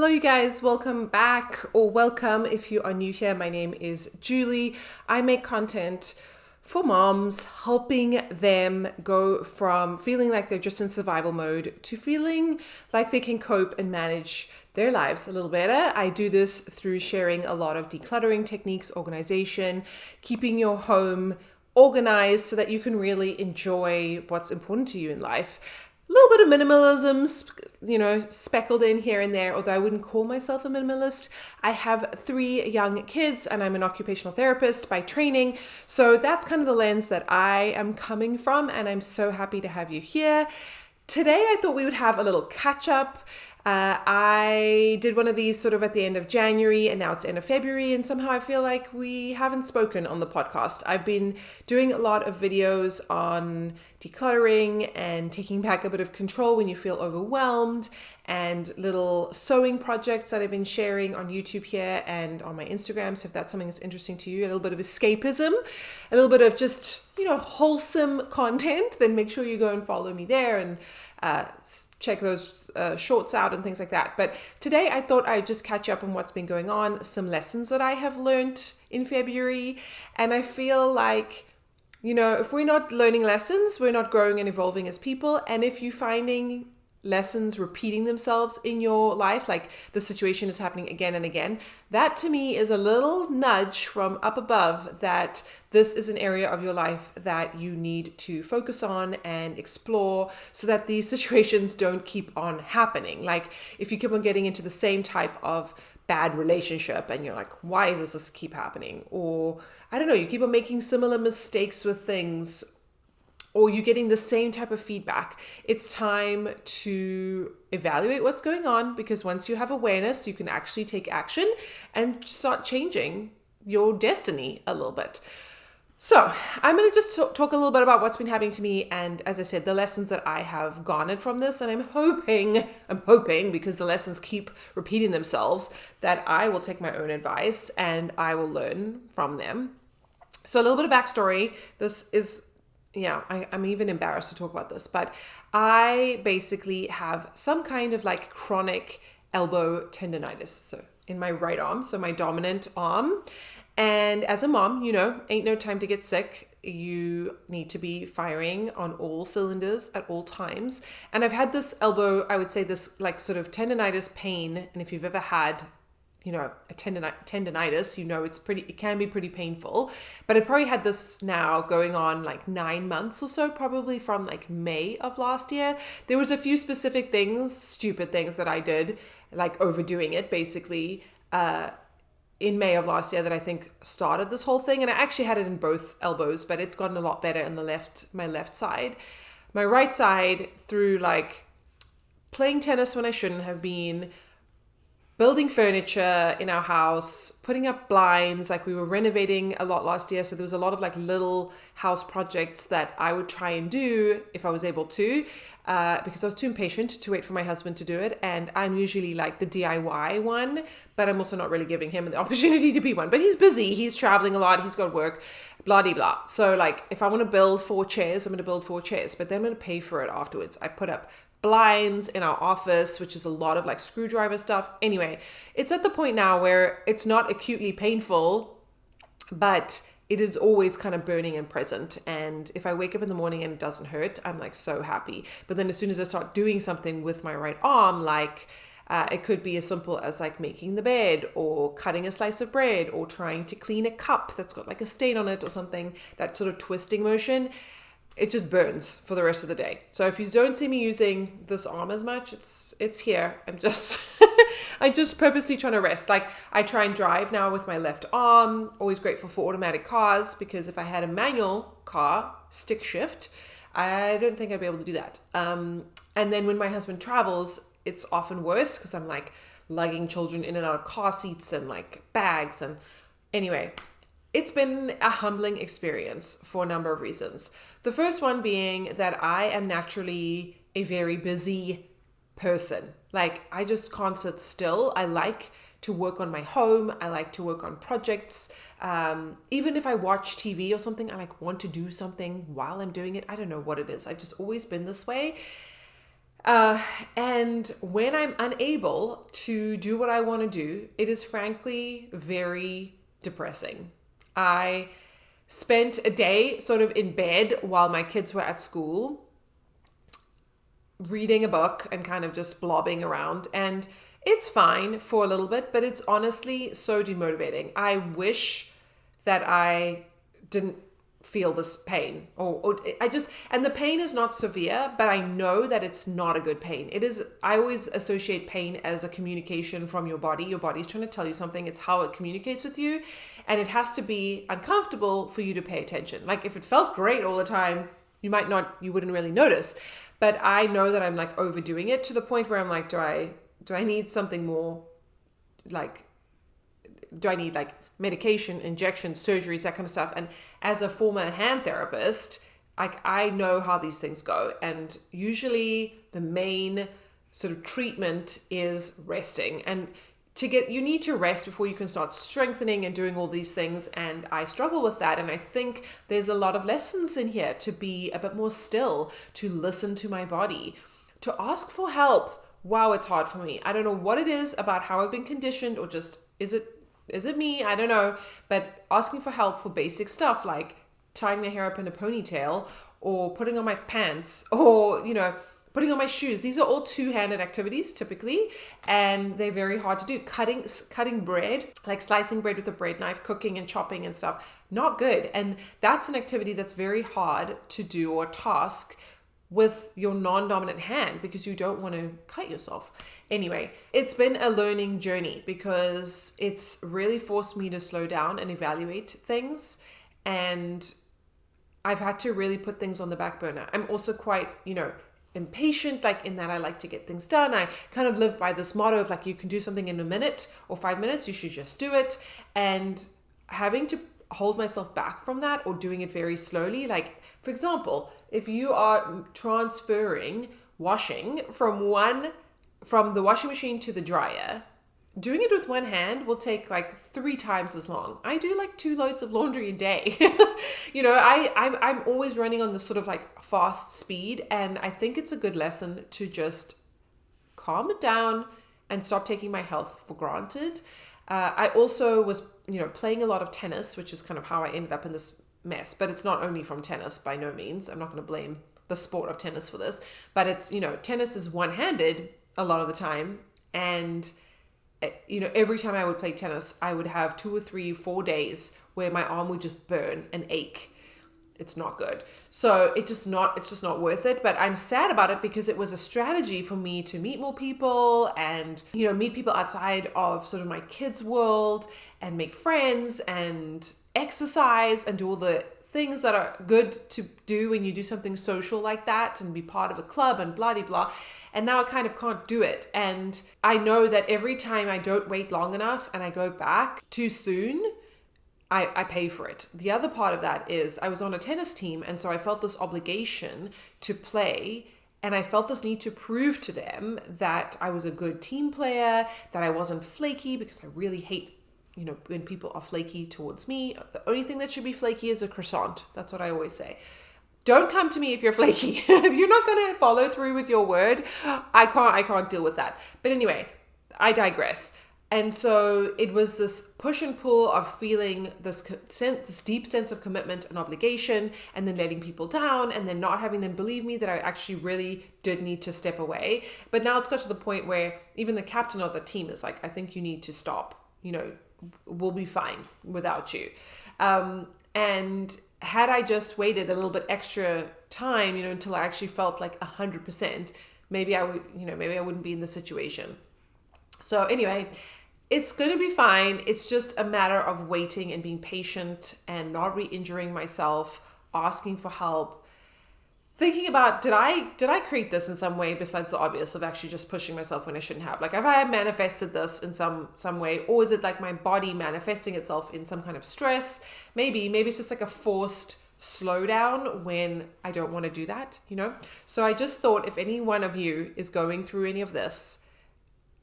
Hello, you guys. Welcome back, or welcome if you are new here. My name is Julie. I make content for moms, helping them go from feeling like they're just in survival mode to feeling like they can cope and manage their lives a little better. I do this through sharing a lot of decluttering techniques, organization, keeping your home organized so that you can really enjoy what's important to you in life. A little bit of minimalism, speckled in here and there, although I wouldn't call myself a minimalist. I have 3 young kids and I'm an occupational therapist by training. So that's kind of the lens that I am coming from, and I'm so happy to have you here. Today, I thought we would have a little catch up. I did one of these sort of at the end of January, and now it's the end of February, and somehow I feel like we haven't spoken on the podcast. I've been doing a lot of videos on decluttering and taking back a bit of control when you feel overwhelmed, and little sewing projects that I've been sharing on YouTube here and on my Instagram. So if that's something that's interesting to you, a little bit of escapism, a little bit of just, wholesome content, then make sure you go and follow me there and check those shorts out and things like that. But today I thought I'd just catch up on what's been going on, some lessons that I have learned in February. And I feel like, if we're not learning lessons, we're not growing and evolving as people. And if you're finding lessons repeating themselves in your life, like the situation is happening again and again, that to me is a little nudge from up above that this is an area of your life that you need to focus on and explore so that these situations don't keep on happening. Like if you keep on getting into the same type of bad relationship and you're like, why does this keep happening? Or I don't know, you keep on making similar mistakes with things, or you're getting the same type of feedback, it's time to evaluate what's going on, because once you have awareness, you can actually take action and start changing your destiny a little bit. So I'm going to just talk a little bit about what's been happening to me, and as I said, the lessons that I have garnered from this, and I'm hoping, because the lessons keep repeating themselves, that I will take my own advice and I will learn from them. So a little bit of backstory. I'm even embarrassed to talk about this, but I basically have some kind of like chronic elbow tendonitis. So in my right arm, so my dominant arm. And as a mom, ain't no time to get sick. You need to be firing on all cylinders at all times. And I've had this elbow, I would say this like sort of tendonitis pain. And if you've ever had a tendonitis, it can be pretty painful. But I probably had this now going on like 9 months or so, probably from like May of last year. There was a few specific things, stupid things that I did, like overdoing it basically, in May of last year that I think started this whole thing. And I actually had it in both elbows, but it's gotten a lot better in my left side. My right side, through like playing tennis when I shouldn't have been, building furniture in our house, putting up blinds, like we were renovating a lot last year. So there was a lot of like little house projects that I would try and do if I was able to, because I was too impatient to wait for my husband to do it. And I'm usually like the DIY one, but I'm also not really giving him the opportunity to be one. But he's busy, he's traveling a lot, he's got work, blah, blah, blah. So like if I want to build 4 chairs, I'm going to build 4 chairs, but then I'm going to pay for it afterwards. I put up blinds in our office, which is a lot of like screwdriver stuff. Anyway, it's at the point now where it's not acutely painful, but it is always kind of burning and present. And if I wake up in the morning and it doesn't hurt, I'm like so happy. But then as soon as I start doing something with my right arm, like it could be as simple as like making the bed or cutting a slice of bread or trying to clean a cup that's got like a stain on it or something, that sort of twisting motion, it just burns for the rest of the day. So if you don't see me using this arm as much, it's here. I'm just purposely trying to rest. Like I try and drive now with my left arm. Always grateful for automatic cars, because if I had a manual car, stick shift, I don't think I'd be able to do that. And then when my husband travels, it's often worse because I'm like lugging children in and out of car seats and like bags. And anyway, it's been a humbling experience for a number of reasons. The first one being that I am naturally a very busy person. Like I just can't sit still. I like to work on my home. I like to work on projects. Even if I watch TV or something, I like want to do something while I'm doing it. I don't know what it is. I've just always been this way. And when I'm unable to do what I want to do, it is frankly very depressing. I spent a day sort of in bed while my kids were at school, reading a book and kind of just blobbing around. And it's fine for a little bit, but it's honestly so demotivating. I wish that I didn't feel this pain or and the pain is not severe, but I know that it's not a good pain. It is, I always associate pain as a communication from your body. Your body's trying to tell you something. It's how it communicates with you, and it has to be uncomfortable for you to pay attention. Like if it felt great all the time, you wouldn't really notice. But I know that I'm like overdoing it to the point where I'm like, do I need something more? Like, do I need like medication, injections, surgeries, that kind of stuff? And as a former hand therapist, like I know how these things go. And usually the main sort of treatment is resting. And you need to rest before you can start strengthening and doing all these things. And I struggle with that. And I think there's a lot of lessons in here to be a bit more still, to listen to my body, to ask for help. Wow, it's hard for me. I don't know what it is about how I've been conditioned, or just is it me? I don't know. But asking for help for basic stuff like tying my hair up in a ponytail, or putting on my pants, or, putting on my shoes. These are all two-handed activities typically, and they're very hard to do. Cutting bread, like slicing bread with a bread knife, cooking and chopping and stuff, not good. And that's an activity that's very hard to do, or task, with your non-dominant hand, because you don't want to cut yourself. Anyway, it's been a learning journey because it's really forced me to slow down and evaluate things. And I've had to really put things on the back burner. I'm also quite, impatient, like in that I like to get things done. I kind of live by this motto of like, you can do something in a minute or 5 minutes, you should just do it. And having to hold myself back from that, or doing it very slowly. Like, for example, if you are transferring washing from the washing machine to the dryer, doing it with one hand will take like 3 times as long. I do like 2 loads of laundry a day. I'm always running on this sort of like fast speed, and I think it's a good lesson to just calm it down and stop taking my health for granted. I also was, playing a lot of tennis, which is kind of how I ended up in this mess. But it's not only from tennis, by no means. I'm not going to blame the sport of tennis for this. But it's, tennis is one-handed a lot of the time. And, every time I would play tennis, I would have 2 or 3, 4 days where my arm would just burn and ache. It's not good. So it's just not worth it. But I'm sad about it because it was a strategy for me to meet more people and, meet people outside of sort of my kids' world, and make friends and exercise and do all the things that are good to do when you do something social like that, and be part of a club and blah, blah, blah. And now I kind of can't do it. And I know that every time I don't wait long enough and I go back too soon, I pay for it. The other part of that is I was on a tennis team, and so I felt this obligation to play, and I felt this need to prove to them that I was a good team player, that I wasn't flaky, because I really hate, when people are flaky towards me. The only thing that should be flaky is a croissant. That's what I always say. Don't come to me if you're flaky. If you're not going to follow through with your word, I can't deal with that. But anyway, I digress. And so it was this push and pull of feeling this deep sense of commitment and obligation, and then letting people down, and then not having them believe me that I actually really did need to step away. But now it's got to the point where even the captain of the team is like, I think you need to stop. We'll be fine without you. And had I just waited a little bit extra time, until I actually felt like 100%, maybe I wouldn't be in the situation. So anyway, it's going to be fine. It's just a matter of waiting and being patient and not re-injuring myself, asking for help, thinking about, did I create this in some way besides the obvious of actually just pushing myself when I shouldn't have? Like, have I manifested this in some way, or is it like my body manifesting itself in some kind of stress? Maybe it's just like a forced slowdown when I don't want to do that, So I just thought, if any one of you is going through any of this,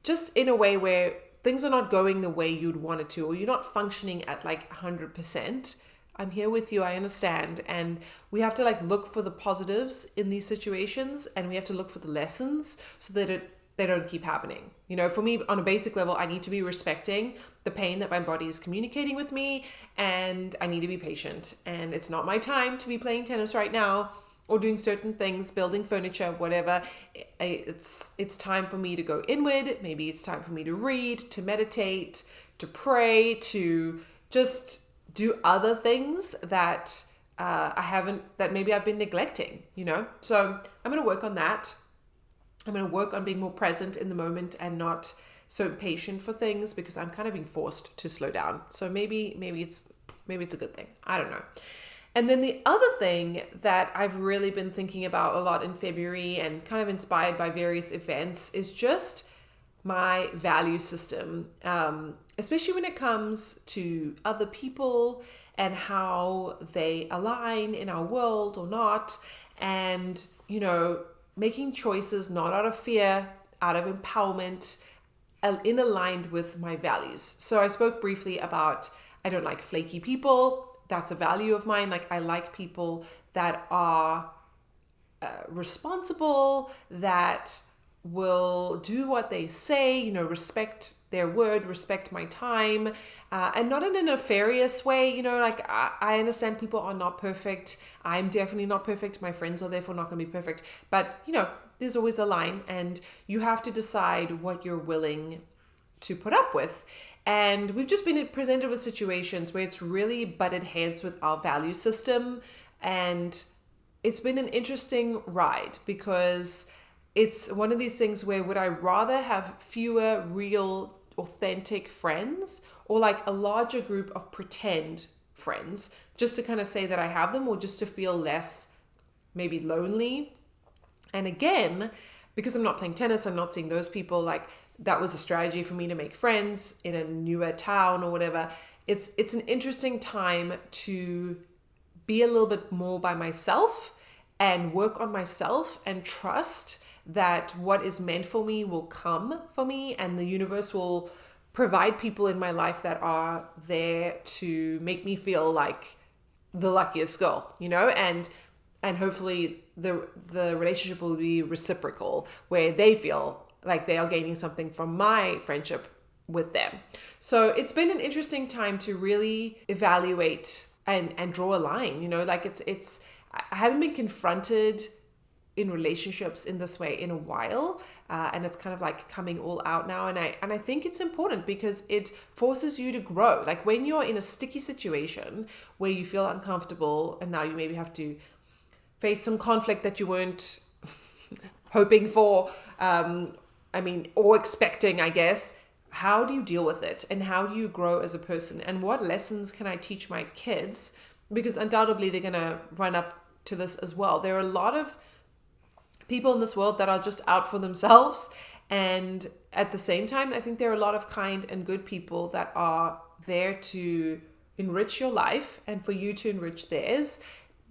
just in a way where things are not going the way you'd want it to, or you're not functioning at like 100%, I'm here with you. I understand. And we have to like look for the positives in these situations, and we have to look for the lessons so that they don't keep happening. You know, for me, on a basic level, I need to be respecting the pain that my body is communicating with me, and I need to be patient. And it's not my time to be playing tennis right now or doing certain things, building furniture, whatever. It's time for me to go inward. Maybe it's time for me to read, to meditate, to pray, to just do other things that that maybe I've been neglecting, you know? So I'm going to work on that. I'm going to work on being more present in the moment and not so patient for things, because I'm kind of being forced to slow down. So maybe it's a good thing. I don't know. And then the other thing that I've really been thinking about a lot in February and kind of inspired by various events is just my value system, especially when it comes to other people and how they align in our world or not. And, you know, making choices not out of fear, out of empowerment, in aligned with my values. So I spoke briefly about I don't like flaky people. That's a value of mine. Like, I like people that are responsible, that will do what they say, you know, respect their word, respect my time, and not in a nefarious way. You know, like I understand people are not perfect. I'm definitely not perfect. My friends are therefore not going to be perfect. But, you know, there's always a line, and you have to decide what you're willing to put up with. And we've just been presented with situations where it's really butted heads with our value system. And it's been an interesting ride, because it's one of these things where would I rather have fewer real, authentic friends, or like a larger group of pretend friends, just to kind of say that I have them, or just to feel less maybe lonely. And again, because I'm not playing tennis, I'm not seeing those people. Like, that was a strategy for me to make friends in a newer town or whatever. It's an interesting time to be a little bit more by myself and work on myself and trust that what is meant for me will come for me, and the universe will provide people in my life that are there to make me feel like the luckiest girl, you know, and hopefully the relationship will be reciprocal, where they feel like they are gaining something from my friendship with them. So it's been an interesting time to really evaluate and draw a line, you know, like it's I haven't been confronted in relationships in this way in a while, and it's kind of like coming all out now, and I think it's important because it forces you to grow. Like, when you're in a sticky situation where you feel uncomfortable, and now you maybe have to face some conflict that you weren't hoping for, or expecting, I guess. How do you deal with it, and how do you grow as a person, and what lessons can I teach my kids? Because undoubtedly they're gonna run up to this as well. There are a lot of people in this world that are just out for themselves, and at the same time, I think there are a lot of kind and good people that are there to enrich your life and for you to enrich theirs.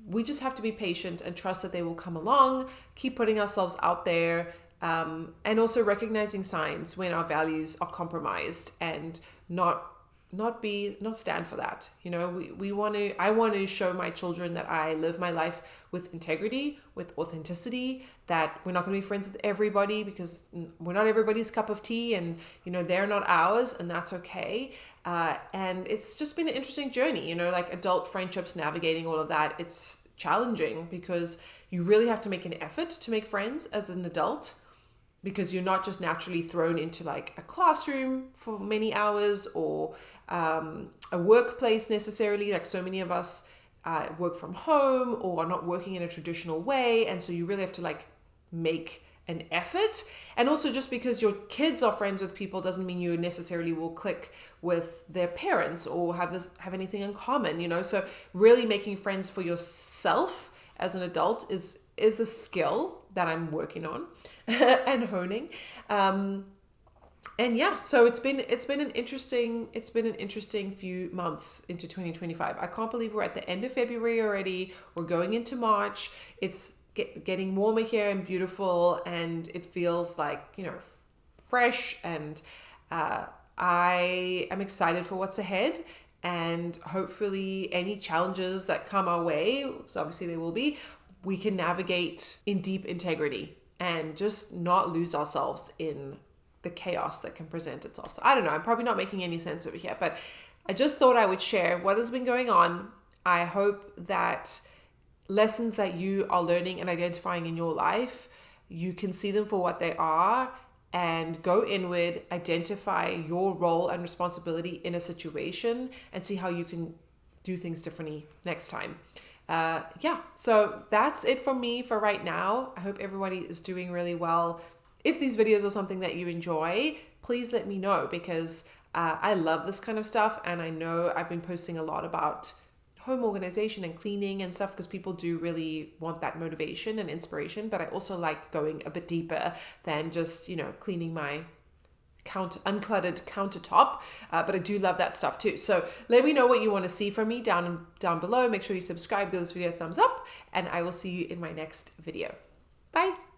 We just have to be patient and trust that they will come along, keep putting ourselves out there, and also recognizing signs when our values are compromised, and not stand for that. You know, I want to show my children that I live my life with integrity, with authenticity, that we're not going to be friends with everybody, because we're not everybody's cup of tea, and, you know, they're not ours, and that's okay. And it's just been an interesting journey, you know, like adult friendships, navigating all of that. It's challenging because you really have to make an effort to make friends as an adult, because you're not just naturally thrown into like a classroom for many hours, or a workplace necessarily. Like, so many of us work from home or are not working in a traditional way. And so you really have to like make an effort. And also, just because your kids are friends with people doesn't mean you necessarily will click with their parents or have anything in common, you know? So really making friends for yourself as an adult is a skill that I'm working on and honing. And yeah, so it's been an interesting few months into 2025. I can't believe we're at the end of February already. We're going into March. It's getting warmer here and beautiful, and it feels like, you know, fresh, and I am excited for what's ahead. and hopefully any challenges that come our way, so obviously there will be, we can navigate in deep integrity and just not lose ourselves in the chaos that can present itself. So I don't know, I'm probably not making any sense over here, but I just thought I would share what has been going on. I hope that lessons that you are learning and identifying in your life, you can see them for what they are and go inward, identify your role and responsibility in a situation and see how you can do things differently next time. So that's it from me for right now. I hope everybody is doing really well. If these videos are something that you enjoy, please let me know, because I love this kind of stuff, and I know I've been posting a lot about home organization and cleaning and stuff because people do really want that motivation and inspiration, but I also like going a bit deeper than just, cleaning my uncluttered countertop, but I do love that stuff too. So let me know what you want to see from me down below. Make sure you subscribe, give this video a thumbs up, and I will see you in my next video. Bye.